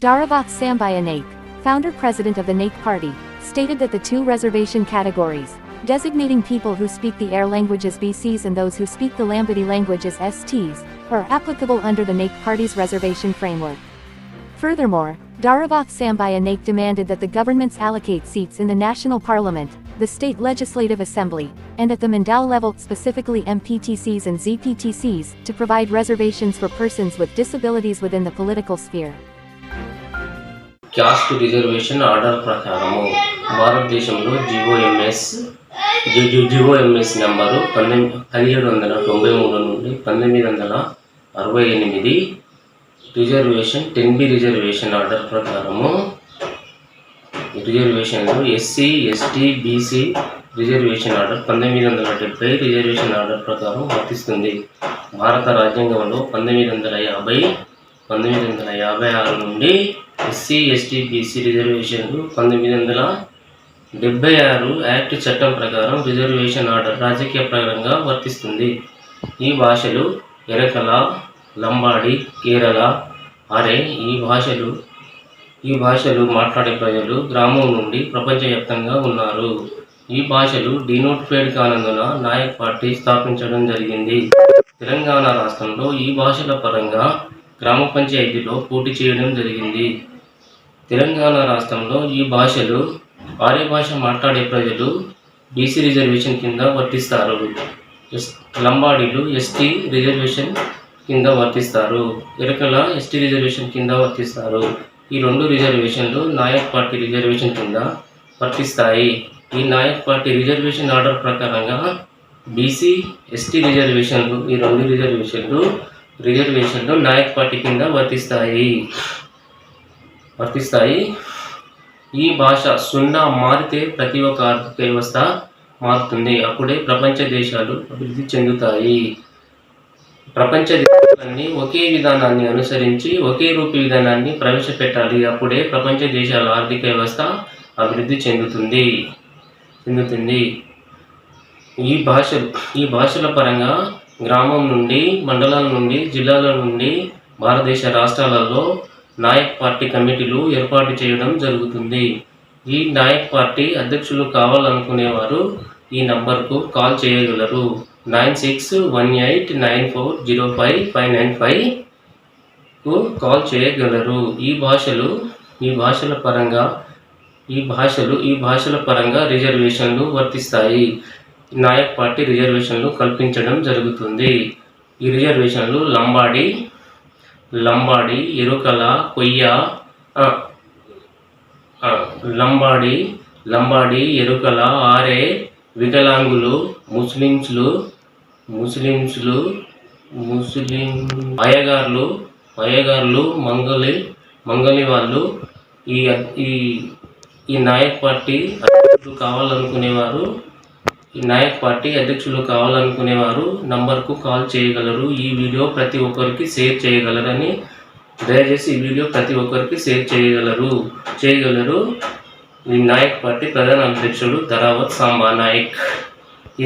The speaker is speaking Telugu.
Daravak Sambhaya Naik, founder-president of the Naik Party, stated that the two reservation categories, designating people who speak the Air language as BCs and those who speak the Lambadi language as STs, are applicable under the Naik Party's reservation framework. Furthermore, Daravak Sambhaya Naik demanded that the governments allocate seats in the national parliament, the state legislative assembly, and at the Mandal level, specifically MPTCs and ZPTCs, to provide reservations for persons with disabilities within the political sphere. Caste reservation order ప్రకారము భారతదేశంలో జిఓఎంఎస్ నెంబరు 1793 నుండి 1968 రిజర్వేషన్ 10B రిజర్వేషన్ ఆర్డర్ ప్రకారము రిజర్వేషన్లు SC ST BC reservation order 1970 reservation order ప్రకారం వర్తిస్తుంది. భారత రాజ్యాంగంలో 1956 నుండి ఎస్సీ ఎస్టీ బీసీ రిజర్వేషన్లు 1976 యాక్ట్ చట్టం ప్రకారం రిజర్వేషన్ ఆర్డర్ రాజకీయ పరంగా వర్తిస్తుంది. ఈ భాషలు ఎరకల, లంబాడి, కేరళ, ఆరే ఈ భాషలు మాట్లాడే ప్రజలు గ్రామం నుండి ప్రపంచవ్యాప్తంగా ఉన్నారు. ఈ భాషలు డినోటిఫైడ్ కానందున నాయక్ పార్టీ స్థాపించడం జరిగింది. తెలంగాణ రాష్ట్రంలో ఈ భాషల పరంగా గ్రామ పంచాయతీలో పోటీ చేయడం జరిగింది. తెలంగాణ రాష్ట్రంలో ఈ భాషలు ఆర్య భాష మాట్లాడే ప్రజలు బీసీ రిజర్వేషన్ కింద వర్తిస్తారు. లంబాడీలు ఎస్టీ రిజర్వేషన్ కింద వర్తిస్తారు. ఎరకల ఎస్టీ రిజర్వేషన్ కింద వర్తిస్తారు. ఈ రెండు రిజర్వేషన్లు నాయక్ పార్టీ రిజర్వేషన్ కింద వర్తిస్తాయి. ఈ నాయక్ పార్టీ రిజర్వేషన్ ఆర్డర్ ప్రకారంగా బీసీ ఎస్టీ రిజర్వేషన్లు ఈ రెండు రిజర్వేషన్లు నాయక్ పార్టీ కింద వర్తిస్తాయి. ఈ భాష సున్నా మారితే ప్రతి ఒక్క ఆర్థిక వ్యవస్థ మారుతుంది. అప్పుడే ప్రపంచ దేశాలు అభివృద్ధి చెందుతాయి. ప్రపంచ దేశాలన్నీ ఒకే విధానాన్ని అనుసరించి ఒకే రూపీ విధానాన్ని ప్రవేశపెట్టాలి. అప్పుడే ప్రపంచ దేశాల ఆర్థిక వ్యవస్థ అభివృద్ధి చెందుతుంది. ఈ భాషల పరంగా గ్రామం నుండి, మండలాల నుండి, జిల్లాల నుండి భారతదేశ రాష్ట్రాలలో నాయక్ పార్టీ కమిటీలు ఏర్పాటు చేయడం జరుగుతుంది. ఈ నాయక్ పార్టీ అధ్యక్షులు కావాలనుకునేవారు ఈ నంబర్కు కాల్ చేయగలరు. 9618940595 కాల్ చేయగలరు. ఈ భాషల పరంగా రిజర్వేషన్లు వర్తిస్తాయి. నాయక్ పార్టీ రిజర్వేషన్లు కల్పించడం జరుగుతుంది. ఈ రిజర్వేషన్లు లంబాడి, ఎరుకల, కొయ్య, లంబాడి, ఎరుకల, ఆరే, వికలాంగులు, ముస్లింలు, అయ్యగార్లు, మంగలి వాళ్ళు ఈ నాయక్ పార్టీ అధ్యక్షులు కావాలనుకునేవారు నంబర్కు కాల్ చేయగలరు. ఈ వీడియో ప్రతి ఒక్కరికి షేర్ చేయగలరని దయచేసి ఈ వీడియో ప్రతి ఒక్కరికి షేర్ చేయగలరు. ఈ నాయక్ పార్టీ ప్రధాన అధ్యక్షుడు దరావత్ సాంబా నాయక్. ఈ